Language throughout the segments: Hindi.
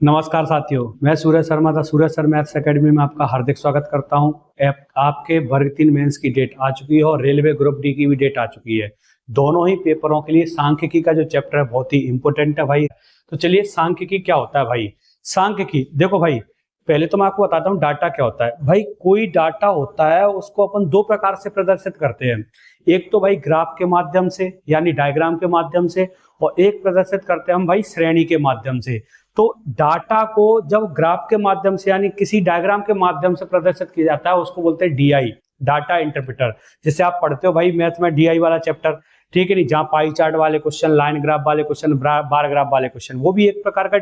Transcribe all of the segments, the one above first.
नमस्कार साथियों, मैं सूरज शर्मा था। सूरज सर मैथ्स एकेडमी में आपका हार्दिक स्वागत करता हूं। आपके वर्ग 3 मेंस की डेट आ चुकी है और रेलवे ग्रुप डी की भी डेट आ चुकी है। दोनों ही पेपरों के लिए सांख्यिकी का जो चैप्टर है बहुत ही इंपॉर्टेंट है भाई। तो चलिए, सांख्यिकी क्या होता है भाई। सांख्यिकी देखो भाई, पहले तो मैं आपको बताता हूँ डाटा क्या होता है भाई। कोई डाटा होता है उसको अपन दो प्रकार से प्रदर्शित करते हैं। एक तो भाई ग्राफ के माध्यम से यानी डायग्राम के माध्यम से, और एक प्रदर्शित करते हैं हम भाई श्रेणी के माध्यम से। तो डाटा को जब ग्राफ के माध्यम से यानी किसी डायग्राम के माध्यम से प्रदर्शित किया जाता है उसको बोलते हैं डीआई, डाटा इंटरप्रेटर। जैसे आप पढ़ते हो भाई मैथ में डीआई वाला चैप्टर, ठीक है नहीं, जहाँ पाई चार्ट वाले क्वेश्चन, लाइन ग्राफ वाले क्वेश्चन, बार ग्राफ वाले क्वेश्चन, वो भी एक प्रकार का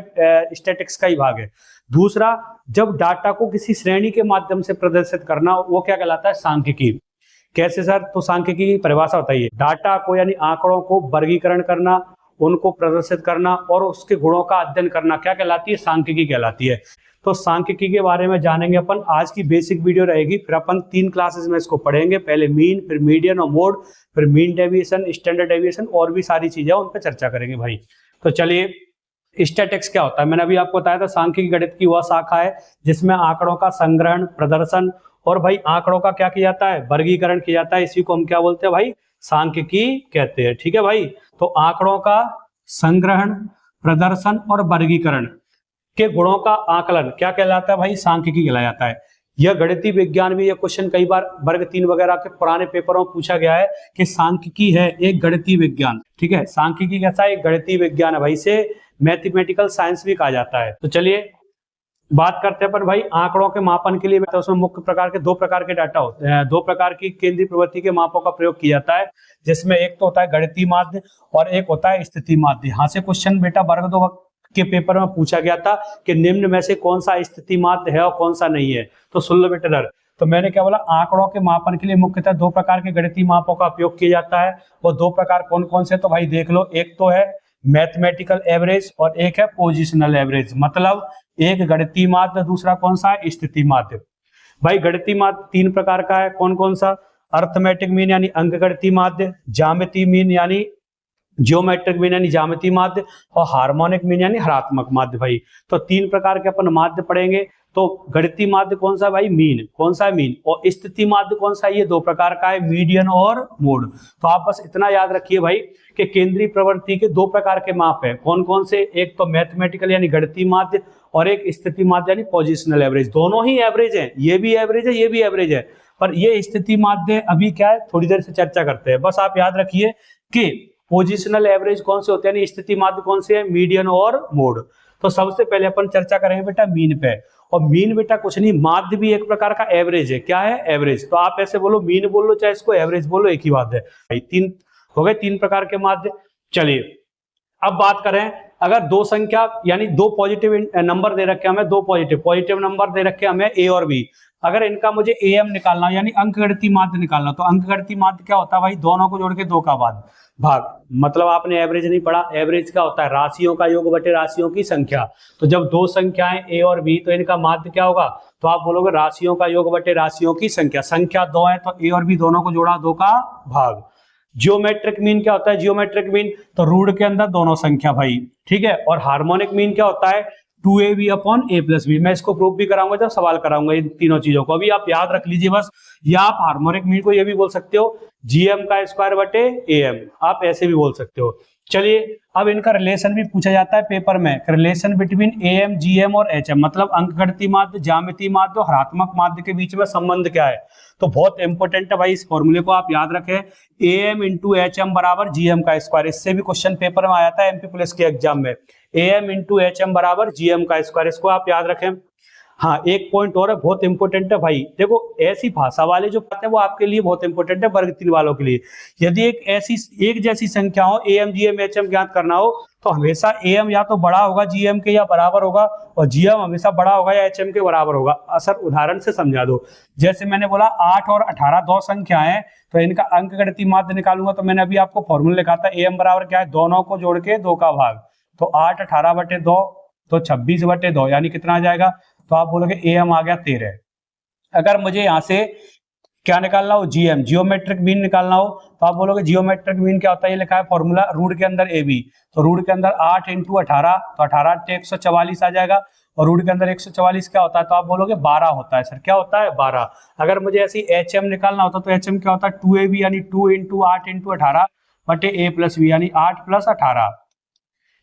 स्टैटिक्स का ही भाग है। दूसरा, जब डाटा को किसी श्रेणी के माध्यम से प्रदर्शित करना, वो क्या कहलाता है, सांख्यिकी। कैसे सर? तो सांख्यिकी की परिभाषा बताइए। डाटा को यानी आंकड़ों को वर्गीकरण करना, उनको प्रदर्शित करना और उसके गुणों का अध्ययन करना क्या कहलाती है? सांख्यिकी कहलाती है। तो सांख्यिकी के बारे में जानेंगे अपन। आज की बेसिक वीडियो रहेगी, फिर अपन 3 क्लासेस में इसको पढ़ेंगे। पहले मीन, फिर मीडियन और मोड, फिर मीन डेविएशन, स्टैंडर्ड डेविएशन और भी सारी चीजें उन पर चर्चा करेंगे भाई। तो चलिए, स्टैटिक्स क्या होता है? मैंने अभी आपको बताया था, सांख्यिकी गणित की वह शाखा है जिसमें आंकड़ों का संग्रहण, प्रदर्शन और भाई आंकड़ों का क्या किया जाता है? वर्गीकरण किया जाता है। इसी को हम क्या बोलते हैं भाई? सांख्यिकी कहते हैं। ठीक है भाई। तो आंकड़ों का संग्रहण, प्रदर्शन और वर्गीकरण के गुणों का आकलन क्या कहलाता है भाई? सांख्यिकी कहलाया जाता है। यह गणितीय विज्ञान में, यह क्वेश्चन कई बार वर्ग 3 वगैरह के पुराने पेपरों में पूछा गया है कि सांख्यिकी है एक गणितीय विज्ञान। ठीक है, सांख्यिकी कैसा है? एक गणितीय विज्ञान है भाई। से मैथमेटिकल साइंस भी कहा जाता है। तो चलिए बात करते हैं पर भाई आंकड़ों के मापन के लिए। तो उसमें मुख्य प्रकार के 2 प्रकार के डाटा होते हैं, 2 प्रकार की केंद्रीय प्रवृत्ति के मापों का प्रयोग किया जाता है, जिसमें एक तो होता है गणितीय माध्य और एक होता है स्थिति माध्य। यहाँ से क्वेश्चन बेटा वर्ग 2 के पेपर में पूछा गया था कि निम्न में से कौन सा स्थिति माध्य है और कौन सा नहीं है। तो सुन लो बेटा डर। तो मैंने क्या बोला? आंकड़ों के मापन के लिए मुख्यतः 2 प्रकार के गणितीय मापों का उपयोग किया जाता है। वो 2 प्रकार कौन कौन से? तो भाई देख लो, एक तो है मैथमेटिकल एवरेज और एक है पोजिशनल एवरेज। मतलब एक गणितीय माध्य, दूसरा कौन सा है? स्थिति माध्य। भाई गणितीय माध्य 3 प्रकार का है। कौन कौन सा? अर्थमेटिक मीन यानी अंकगणितीय माध्य, ज्यामितीय मीन यानी जियोमेट्रिक मीन यानी ज्यामितीय माध्य, और हार्मोनिक मीन यानी हरात्मक माध्य। भाई तो 3 प्रकार के अपन माध्य पढ़ेंगे। तो गणितीय माध्य कौन सा भाई? मीन। कौन सा है? मीन। और स्थिति माध्य कौन सा है? ये 2 प्रकार का है, मीडियन और मोड। तो आप बस इतना याद रखिए भाई कि केंद्रीय प्रवृत्ति के 2 प्रकार के माप है। कौन कौन से? एक तो मैथमेटिकल यानी गणितीय माध्य और एक स्थिति माध्य यानी पोजिशनल एवरेज। दोनों ही एवरेज है, ये भी एवरेज है, ये भी एवरेज है, पर ये स्थिति माध्य अभी क्या है, थोड़ी देर से चर्चा करते हैं। बस आप याद रखिए कि पोजिशनल एवरेज कौन से होते हैं, स्थिति माध्य कौन से है? मीडियन और मोड। तो सबसे पहले अपन चर्चा करेंगे बेटा मीन पे। और मीन बेटा कुछ नहीं, माध्य भी एक प्रकार का एवरेज है। क्या है? एवरेज। तो आप ऐसे बोलो, मीन बोलो चाहे इसको एवरेज बोलो, एक ही बात है भाई। 3 हो गए, 3 प्रकार के माध्य। चलिए अब बात करें, अगर 2 संख्या यानी 2 पॉजिटिव नंबर दे रखे हमें, 2 पॉजिटिव नंबर दे रखे हमें ए और बी, अगर इनका मुझे एम निकालना यानी अंकगणितीय माध्य निकालना, तो अंकगणितीय माध्य क्या होता है भाई? दोनों को जोड़ के 2 का भाग। मतलब आपने एवरेज नहीं पढ़ा। एवरेज क्या होता है? राशियों का योग बटे राशियों की संख्या। तो जब 2 संख्याएं ए और बी, तो इनका माध्य क्या होगा? तो आप बोलोगे राशियों का योग बटे राशियों की संख्या। संख्या 2 है तो ए और बी दोनों को जोड़ा, 2 का भाग। जियोमेट्रिक मीन क्या होता है? जियोमेट्रिक मीन तो रूट के अंदर दोनों संख्या भाई। ठीक है। और हार्मोनिक मीन क्या होता है? 2ab upon a plus B. मैं इसको प्रूफ भी कराऊंगा जब सवाल कराऊंगा इन तीनों चीजों को। अभी आप याद रख लीजिए बस। या आप हार्मोनिक मीन को ये भी बोल सकते हो gm का स्क्वायर बटे am, आप ऐसे भी बोल सकते हो। चलिए अब इनका रिलेशन भी पूछा जाता है पेपर में, रिलेशन बिटवीन am, gm और hm। मतलब अंकगणितीय माध्य, ज्यामितीय माध्य और हरात्मक माध्य के बीच में संबंध क्या है? तो बहुत इंपॉर्टेंट है भाई, इस फॉर्मूले को आप याद रखें, am इंटू एच बराबर gm का स्क्वायर। इससे भी क्वेश्चन पेपर में आया था एमपी पुलिस के एग्जाम में, am इंटू एच बराबर gm का स्क्वायर। इसको आप याद रखें। हाँ, एक पॉइंट और है, बहुत इंपॉर्टेंट है भाई। देखो ऐसी भाषा वाले जो बातें वो आपके लिए बहुत इंपॉर्टेंट है वर्ग 3 वालों के लिए। यदि एक जैसी संख्या हो, am, gm, hm ज्ञात करना हो, तो हमेशा am या तो बड़ा होगा gm के या बराबर होगा, और gm हमेशा बड़ा होगा या hm के बराबर होगा। सर उदाहरण से समझा दो। जैसे मैंने बोला 8 और 18 2 संख्या है, तो इनका अंकगणितीय माध्य निकालूंगा, तो मैंने अभी आपको फॉर्मूला लिखा था am बराबर क्या है? दोनों को जोड़ के 2 का भाग। तो 8 18 बटे 2 तो 26 बटे 2 यानी कितना आ जाएगा? तो आप बोलोगे am आ गया 13। अगर मुझे यहाँ से क्या निकालना हो, जीएम, जियोमेट्रिक मीन निकालना हो, तो आप बोलोगे जियोमेट्रिक मीन क्या होता है, ये लिखा है फॉर्मूला रूट के अंदर ए बी, तो रूट के अंदर 8 इंटू 18, तो 18 144 आ जाएगा, और रूट के अंदर 144 क्या होता है, तो आप बोलोगे 12 होता है। सर क्या होता है, 12। अगर मुझे ऐसी एच एम निकालना होता तो एच एम क्या होता है, 2ab यानी 2 इंटू 8 इंटू 18 बटे ए प्लस बी यानी 8 प्लस 18।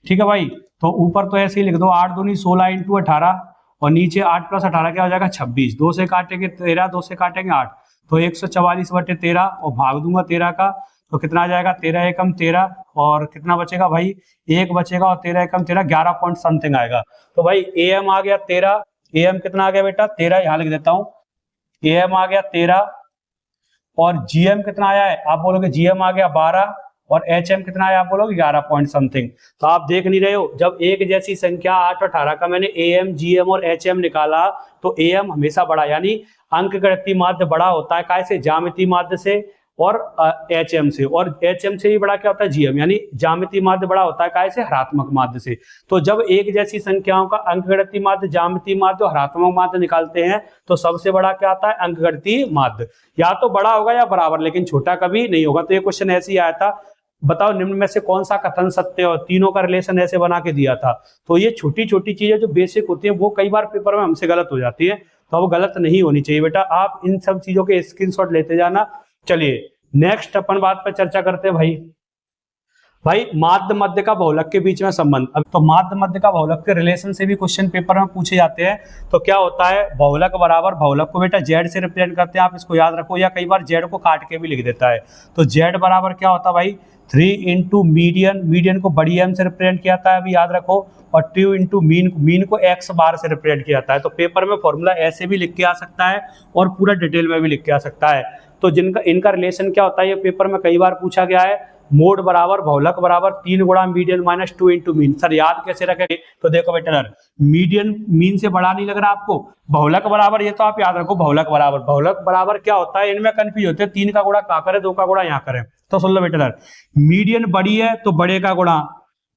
ठीक है भाई, तो ऊपर तो ऐसे ही लिख दो 8 दूनी 16 इंटू 18, और नीचे 8 प्लस 18 क्या हो जाएगा 26, 2 से काटेंगे 13, 2 से काटेंगे 8, तो 144 बटे 13 और भाग दूंगा 13 का, तो कितना आ जाएगा 13 एकम 13, और कितना बचेगा भाई 1 बचेगा, और 13 एकम 13 11 पॉइंट समथिंग आएगा। तो भाई ए एम आ गया 13, ए एम कितना आ गया बेटा 13, यहाँ लिख देता हूँ, ए एम आ गया 13, और जीएम कितना आया है, आप बोलोगे जीएम आ गया 12, और एच एम कितना है, आप बोलोगे 11 पॉइंट समथिंग। तो आप देख नहीं रहे हो, जब एक जैसी संख्या 8 और 18 का मैंने ए एम, जी एम और एच एम निकाला, तो ए एम हमेशा बड़ा, यानी अंकगणितीय माध्य बड़ा होता है कैसे, ज्यामितीय माध्य से और एच एम से, और एच एम से ही बड़ा क्या होता है, जीएम, यानी ज्यामितीय माध्य बड़ा होता है कैसे, हरात्मक माध्य से। तो जब एक जैसी संख्याओं का अंकगणितीय माध्य, ज्यामितीय माध्य और हरात्मक माध्य निकालते हैं, तो सबसे बड़ा क्या आता है, अंकगणितीय माध्य। या तो बड़ा होगा या बराबर, लेकिन छोटा कभी नहीं होगा। तो ये क्वेश्चन ऐसे ही आया था, बताओ निम्न में से कौन सा कथन सत्य है, और तीनों का रिलेशन ऐसे बना के दिया था। तो ये छोटी छोटी चीजें जो बेसिक होती है, वो कई बार पेपर में हमसे गलत हो जाती है, तो वो गलत नहीं होनी चाहिए बेटा। आप इन सब चीजों के स्क्रीनशॉट लेते जाना। चलिए नेक्स्ट अपन बात पर चर्चा करते हैं भाई माध्य मध्य का बहुलक के बीच में संबंध। अब तो माध्य मध्य का बहुलक के रिलेशन से भी क्वेश्चन पेपर में पूछे जाते हैं। तो क्या होता है, बहुलक बराबर, बहुलक को बेटा जेड से रिप्रेजेंट करते हैं, आप इसको याद रखो, या कई बार जेड को काट के भी लिख देता है। तो जेड बराबर क्या होता है भाई, 3 इंटू मीडियन, मीडियन को बड़ी एम से रिप्रेजेंट किया जाता है, अभी याद रखो, और 2 इंटू मीन, मीन को एक्स बार से रिप्रेजेंट किया जाता है। तो पेपर में फॉर्मूला ऐसे भी लिख के आ सकता है, और पूरा डिटेल में भी लिख के आ सकता है। तो जिनका इनका रिलेशन क्या होता है, ये पेपर में कई बार पूछा गया है। मोड बराबर बहुलक बराबर 3 गुणा median minus 2 into mean. Sir याद कैसे रखेंगे, तो देखो बेटा, मीडियन मीन से बड़ा नहीं लग रहा आपको, बहुलक बराबर, ये तो आप याद रखो, बहुलक बराबर, बहुलक बराबर क्या होता है, इनमें कंफ्यूज होते हैं, 3 का गुणा कहाँ करें, 2 का गुणा यहाँ करें। तो सुन लो बेटा, मीडियन बड़ी है तो बड़े का गुणा,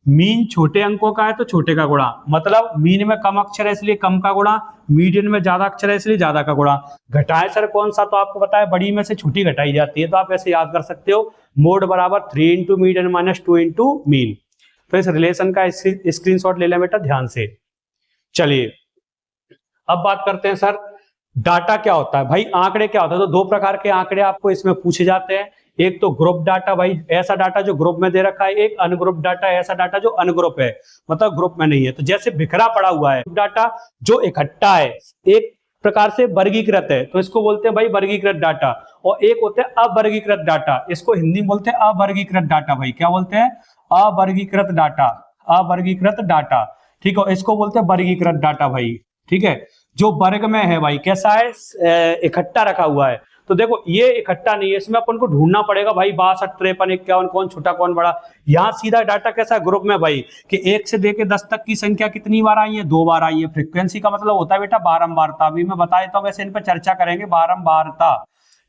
मीन छोटे अंकों का है तो छोटे का गुणा, मतलब मीन में कम अक्षर है इसलिए कम का गुणा, मीडियन में ज्यादा अक्षर है इसलिए ज्यादा का गुणा। घटाएं सर कौन सा, तो आपको पता है बड़ी में से छोटी घटाई जाती है, तो आप ऐसे याद कर सकते हो, मोड बराबर 3 into median minus 2 into mean. तो इस रिलेशन का स्क्रीनशॉट ले लें बेटा ध्यान से। चलिए अब बात करते हैं सर डाटा क्या होता है। भाई आंकड़े क्या होता है, तो 2 प्रकार के आंकड़े आपको इसमें पूछे जाते हैं। एक तो ग्रुप डाटा, भाई ऐसा डाटा जो ग्रुप में दे रखा है, एक अनग्रुप डाटा, ऐसा डाटा जो अनग्रुप है, मतलब ग्रुप में नहीं है। तो जैसे बिखरा पड़ा हुआ है डाटा जो इकट्ठा है, एक प्रकार से वर्गीकृत है, तो इसको बोलते हैं भाई वर्गीकृत डाटा। और एक होता है अवर्गीकृत डाटा, इसको हिंदी में बोलते हैं अवर्गीकृत डाटा। भाई क्या बोलते हैं, अवर्गीकृत डाटा, अवर्गीकृत डाटा, ठीक है, इसको बोलते हैं वर्गीकृत डाटा भाई, ठीक है, जो वर्ग में है भाई, कैसा है, इकट्ठा रखा हुआ है। तो देखो ये इकट्ठा नहीं है, इसमें अपन को ढूंढना पड़ेगा भाई 62, 53, 51 कौन छोटा कौन बड़ा। यहाँ सीधा डाटा कैसा है, ग्रुप में भाई, कि 1 से लेके 10 तक की संख्या कितनी बार आई है, 2 बार आई है। फ्रीक्वेंसी का मतलब होता है बेटा बारंबारता, अभी मैं बता देता हूँ, वैसे इन पर चर्चा करेंगे, बारंबारता,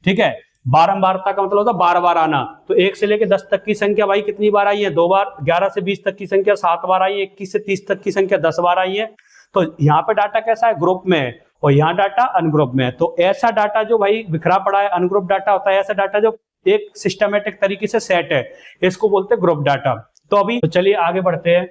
ठीक है, बारंबारता का मतलब होता है बार बार आना। तो 1 से लेके 10 तक की संख्या भाई कितनी बार आई है, 2 बार। 11 से 20 तक की संख्या 7 बार आई है। 21 से 30 तक की संख्या 10 बार आई है। तो यहाँ पे डाटा कैसा है, ग्रुप में है, और यहाँ डाटा अनग्रुप में है। तो ऐसा डाटा जो भाई बिखरा पड़ा है अनग्रुप डाटा होता है, ऐसा डाटा जो एक सिस्टमेटिक तरीके से सेट है, इसको बोलते हैं ग्रुप डाटा। तो अभी तो चलिए आगे बढ़ते हैं।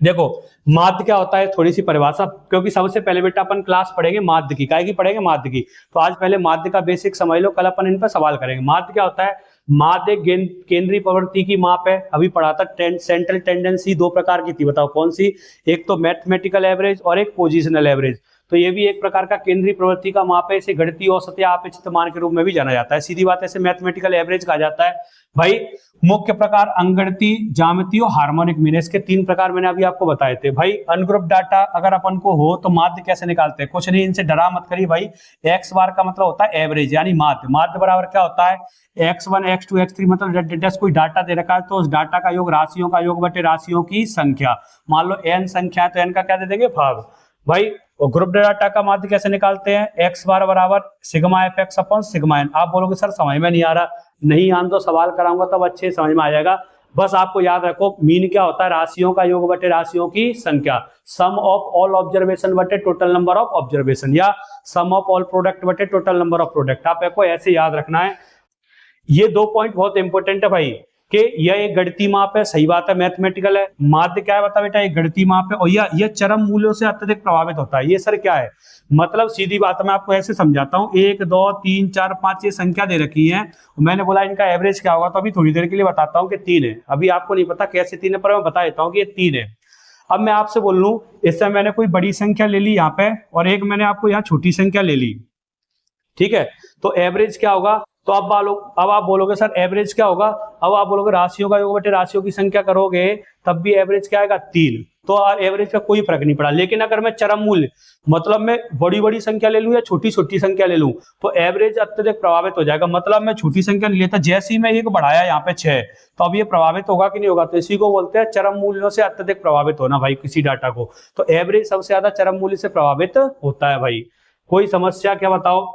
देखो माध्य क्या होता है, थोड़ी सी परिभाषा, क्योंकि सबसे पहले बेटा अपन क्लास पढ़ेंगे माध्य की, काय की पढ़ेंगे, माध्य की। तो आज पहले माध्य का बेसिक समझ लो, कल अपन इन पर सवाल करेंगे। माध्य क्या होता है, माध्य केंद्रीय प्रवृत्ति की माप है, अभी पढ़ा था। सेंट्रल टेंडेंसी 2 प्रकार की थी, बताओ कौन सी, एक तो मैथमेटिकल एवरेज और एक पोजिशनल एवरेज। तो ये भी एक प्रकार का केंद्रीय प्रवृत्ति का माप है, इसे गणितीय औसत या अपेक्षित मान के रूप में भी जाना जाता है। सीधी बात है, इसे मैथमेटिकल एवरेज कहा जाता है। भाई मुख्य प्रकार अंगगणितीय, ज्यामितीय और हार्मोनिक मीन, इसके 3 प्रकार मैंने अभी आपको बताए थे। भाई अनग्रुप डाटा अगर अपन को हो तो माध्य कैसे निकालते हैं, कुछ नहीं, इनसे डरा मत करिए भाई। एक्स बार का मतलब होता है एवरेज, यानी माध्य। माध्य बराबर क्या होता है, x1 x2 x3, मतलब कोई डाटा दे रखा है तो उस डाटा का योग राशियों का योग बटे राशियों की संख्या। मान लो n संख्या है तो n का क्या दे देंगे, भाग। भाई ग्रुप डाटा का माध्य कैसे निकालते हैं, x बार बराबर sigma f x upon sigma n. आप बोलोगे सर समझ में नहीं आ रहा, नहीं आन तो सवाल कराऊंगा तब अच्छे समझ में आ जाएगा। बस आपको याद रखो मीन क्या होता है, राशियों का योग बटे राशियों की संख्या, सम ऑफ ऑल ऑब्जर्वेशन बटे टोटल नंबर ऑफ ऑब्जर्वेशन, या सम ऑफ ऑल प्रोडक्ट बटे टोटल नंबर ऑफ प्रोडक्ट। आपको ऐसे याद रखना है। ये 2 पॉइंट बहुत इंपॉर्टेंट है भाई कि यह एक गणितीय माप है, सही बात है, मैथमेटिकल है। माध्य क्या है बता बेटा, एक गणितीय माप है और यह चरम मूल्यों से अत्यधिक प्रभावित होता है। ये सर क्या है, मतलब सीधी बात है, मैं आपको ऐसे समझाता हूं। 1 2 3 4 5 ये संख्या दे रखी है, मैंने बोला इनका एवरेज क्या होगा, तो अभी थोड़ी देर के लिए बताता हूं कि 3 है। अभी आपको नहीं पता कैसे 3 है, पर मैं बता देता हूं कि ये 3 है। अब मैं आपसे बोल लूं, इससे मैंने कोई बड़ी संख्या ले ली यहाँ पे और एक मैंने आपको यहाँ छोटी संख्या ले ली, ठीक है, तो एवरेज क्या होगा। तो अब आप बोलोगे सर एवरेज क्या होगा, अब आप बोलोगे राशियों का योग बटे राशियों की संख्या करोगे तब भी एवरेज क्या आएगा 3। तो एवरेज का कोई फर्क नहीं पड़ा। लेकिन अगर मैं चरम मूल्य मतलब मैं बड़ी संख्या ले लूं या छोटी संख्या ले लूं तो एवरेज अत्यधिक प्रभावित हो जाएगा। मतलब मैं छोटी संख्या नहीं लेता, जैसे ही मैं एक बढ़ाया यहाँ पे 6 तो अब ये प्रभावित होगा कि नहीं होगा, तो इसी को बोलते हैं चरम मूल्यों से अत्यधिक प्रभावित होना भाई किसी डाटा को। तो एवरेज सबसे ज्यादा चरम मूल्य से प्रभावित होता है भाई। कोई समस्या क्या बताओ।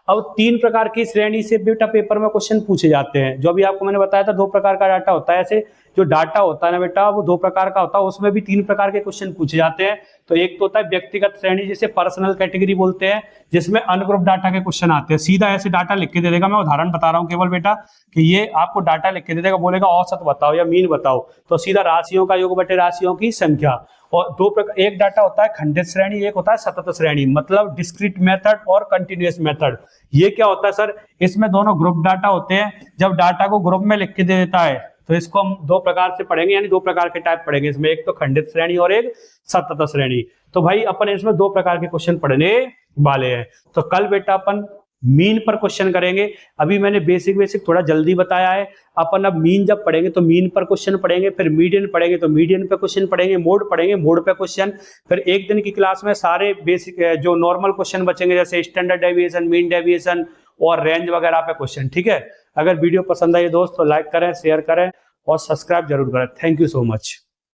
अब 3 प्रकार की श्रेणी से बेटा पेपर में क्वेश्चन पूछे जाते हैं। जो अभी आपको मैंने बताया था 2 प्रकार का डाटा होता है, ऐसे जो डाटा होता है ना बेटा वो 2 प्रकार का होता है, उसमें भी 3 प्रकार के क्वेश्चन पूछे जाते हैं। तो एक तो होता है व्यक्तिगत श्रेणी जिसे पर्सनल कैटेगरी बोलते हैं, जिसमें अनग्रुप डाटा के क्वेश्चन आते हैं। सीधा ऐसे डाटा लिख के दे देगा, मैं उदाहरण बता रहा हूँ केवल बेटा कि ये आपको डाटा लिख के दे देगा, बोलेगा औसत बताओ या मीन बताओ, तो सीधा राशियों का योग बटे राशियों की संख्या। और 2 प्रकार, एक डाटा होता है खंडित श्रेणी, एक होता है सतत श्रेणी, मतलब डिस्क्रीट मेथड और कंटिन्यूअस मेथड। ये क्या होता है सर, इसमें दोनों ग्रुप डाटा होते हैं। जब डाटा को ग्रुप में लिख के दे देता है तो इसको हम 2 प्रकार से पढ़ेंगे, यानी 2 प्रकार के टाइप पढ़ेंगे इसमें, एक तो खंडित श्रेणी और एक सतत श्रेणी। तो भाई अपन इसमें 2 प्रकार के क्वेश्चन पढ़ने वाले हैं। तो कल बेटा अपन मीन पर क्वेश्चन करेंगे। अभी मैंने बेसिक थोड़ा जल्दी बताया है। अपन अब मीन जब पढ़ेंगे तो मीन पर क्वेश्चन पढ़ेंगे, फिर मीडियन पढ़ेंगे तो मीडियन पे क्वेश्चन पढ़ेंगे, मोड पढ़ेंगे, मोड पे क्वेश्चन, फिर एक दिन की क्लास में सारे बेसिक जो नॉर्मल क्वेश्चन बचेंगे जैसे स्टैंडर्ड डेविएशन, मीन डेविएशन और रेंज वगैरह पे क्वेश्चन, ठीक है। अगर वीडियो पसंद आई दोस्त तो लाइक करें, शेयर करें और सब्सक्राइब जरूर करें। Thank you so much.